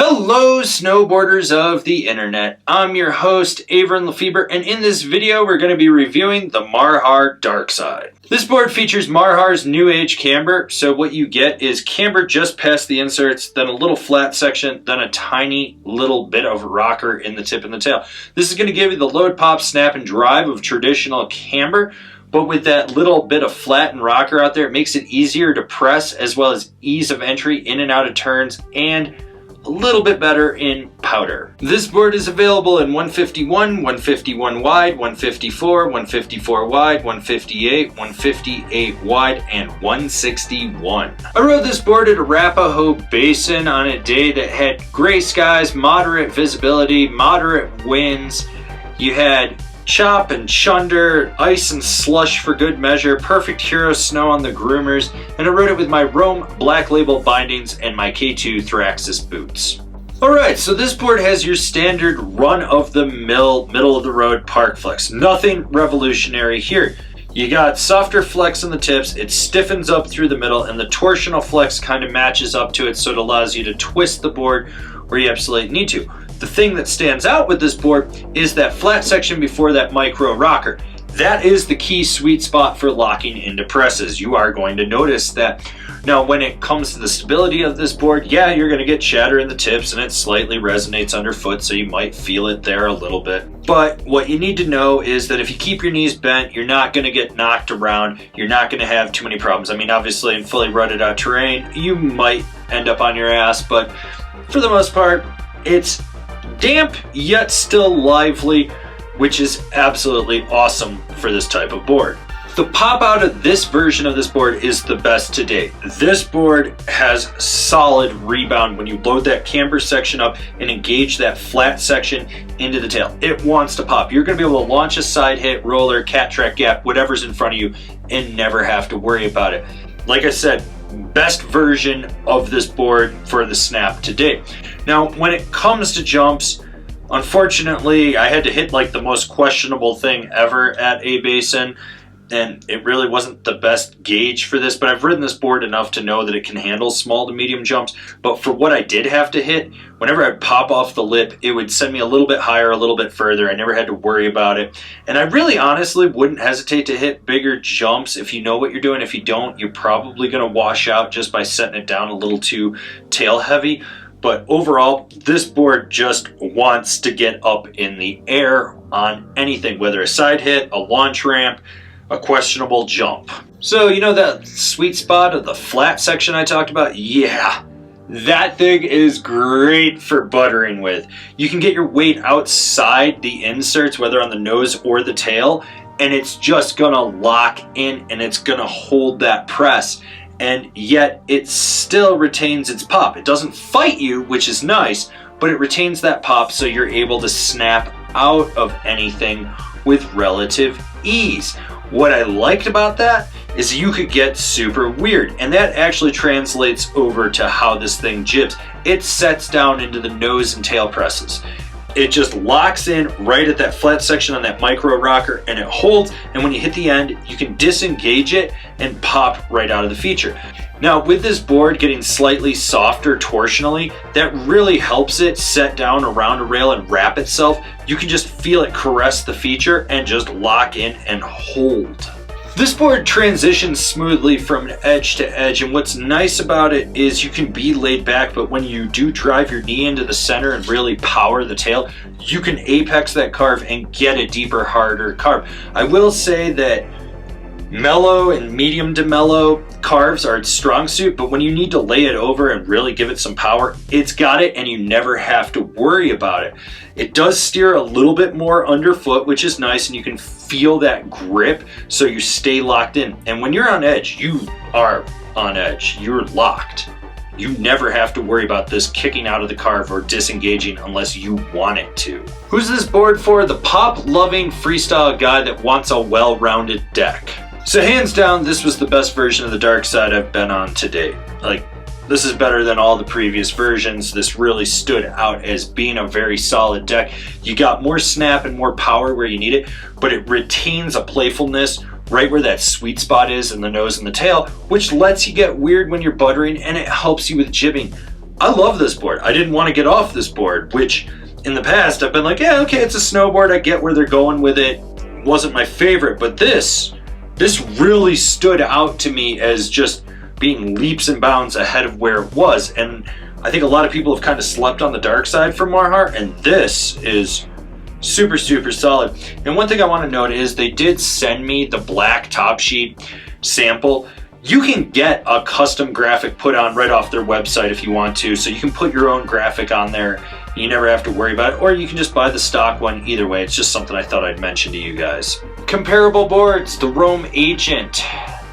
Hello snowboarders of the internet, I'm your host Avran LeFeber, and in this video we're going to be reviewing the Marhar Darkside. This board features Marhar's new age camber, so what you get is camber just past the inserts, then a little flat section, then a tiny little bit of rocker in the tip and the tail. This is going to give you the load, pop, snap, and drive of traditional camber, but with that little bit of flat and rocker out there, it makes it easier to press as well as ease of entry in and out of turns, and a little bit better in powder. This board is available in 151, 151 wide, 154, 154 wide, 158, 158 wide, and 161. I rode this board at Arapahoe Basin on a day that had gray skies, moderate visibility, moderate winds. You had chop and chunder, ice and slush for good measure, perfect hero snow on the groomers, and I rode it with my Rome Black Label bindings and my K2 Thraxis boots. Alright, so this board has your standard run-of-the-mill, middle-of-the-road park flex. Nothing revolutionary here. You got softer flex on the tips, it stiffens up through the middle, and the torsional flex kind of matches up to it, so it allows you to twist the board where you absolutely need to. The thing that stands out with this board is that flat section before that micro rocker. That is the key sweet spot for locking into presses. You are going to notice that. Now, when it comes to the stability of this board, yeah, you're going to get chatter in the tips and it slightly resonates underfoot, so you might feel it there a little bit. But what you need to know is that if you keep your knees bent, you're not going to get knocked around. You're not going to have too many problems. I mean, obviously in fully rutted out terrain, you might end up on your ass, but for the most part, it's damp yet still lively, which is absolutely awesome for this type of board. The pop out of this version of this board is the best to date. This board has solid rebound when you load that camber section up and engage that flat section into the tail. It wants to pop. You're going to be able to launch a side hit, roller, cat track gap, whatever's in front of you, and never have to worry about it. Like I said, best version of this board for the snap to date. Now, when it comes to jumps, unfortunately, I had to hit like the most questionable thing ever at a basin, and it really wasn't the best gauge for this, but I've ridden this board enough to know that it can handle small to medium jumps. But for what I did have to hit, whenever I'd pop off the lip, it would send me a little bit higher, a little bit further. I never had to worry about it. And I really honestly wouldn't hesitate to hit bigger jumps if you know what you're doing. If you don't, you're probably going to wash out just by setting it down a little too tail heavy. But overall, this board just wants to get up in the air on anything, whether a side hit, a launch ramp, a questionable jump. So, you know that sweet spot of the flat section I talked about? Yeah, that thing is great for buttering with. You can get your weight outside the inserts, whether on the nose or the tail, and it's just gonna lock in and it's gonna hold that press. And yet it still retains its pop. It doesn't fight you, which is nice, but it retains that pop so you're able to snap out of anything with relative ease. What I liked about that is you could get super weird, and that actually translates over to how this thing jibs. It sets down into the nose and tail presses. It just locks in right at that flat section on that micro rocker, and it holds, and when you hit the end, you can disengage it and pop right out of the feature. Now, with this board getting slightly softer torsionally, that really helps it set down around a rail and wrap itself. You can just feel it caress the feature and just lock in and hold. This board transitions smoothly from edge to edge, and what's nice about it is you can be laid back, but when you do drive your knee into the center and really power the tail, you can apex that carve and get a deeper, harder carve. I will say that mellow and medium to mellow carves are its strong suit, but when you need to lay it over and really give it some power, it's got it and you never have to worry about it. It does steer a little bit more underfoot, which is nice, and you can feel that grip so you stay locked in. And when you're on edge, you are on edge. You're locked. You never have to worry about this kicking out of the carve or disengaging unless you want it to. Who's this board for? The pop-loving freestyle guy that wants a well-rounded deck. So hands down, this was the best version of the Darkside I've been on to date. Like, this is better than all the previous versions. This really stood out as being a very solid deck. You got more snap and more power where you need it, but it retains a playfulness right where that sweet spot is in the nose and the tail, which lets you get weird when you're buttering, and it helps you with jibbing. I love this board. I didn't want to get off this board, which in the past I've been like, yeah, okay, it's a snowboard. I get where they're going with it. Wasn't my favorite, but this really stood out to me as just being leaps and bounds ahead of where it was. And I think a lot of people have kind of slept on the Darkside from Marhar, and this is super, super solid. And one thing I want to note is they did send me the black top sheet sample. You can get a custom graphic put on right off their website if you want to, so you can put your own graphic on there. You never have to worry about it, or you can just buy the stock one. Either way, it's just something I thought I'd mention to you guys. Comparable boards: the Rome Agent,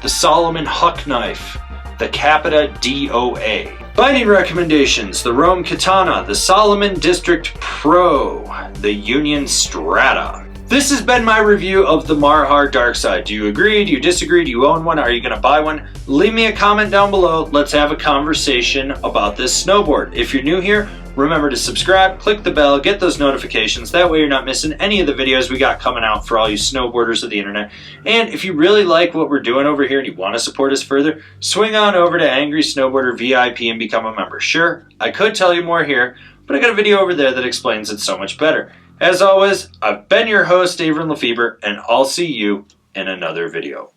the Solomon Huck Knife, the Capita DOA. Binding recommendations: the Rome Katana, the Solomon District Pro, the Union Strata. This has been my review of the Marhar Darkside. Do you agree? Do you disagree? Do you own one? Are you going to buy one? Leave me a comment down below. Let's have a conversation about this snowboard. If you're new here, remember to subscribe, click the bell, get those notifications. That way you're not missing any of the videos we got coming out for all you snowboarders of the internet. And if you really like what we're doing over here and you want to support us further, swing on over to Angry Snowboarder VIP and become a member. Sure, I could tell you more here, but I got a video over there that explains it so much better. As always, I've been your host, Avran LeFeber, and I'll see you in another video.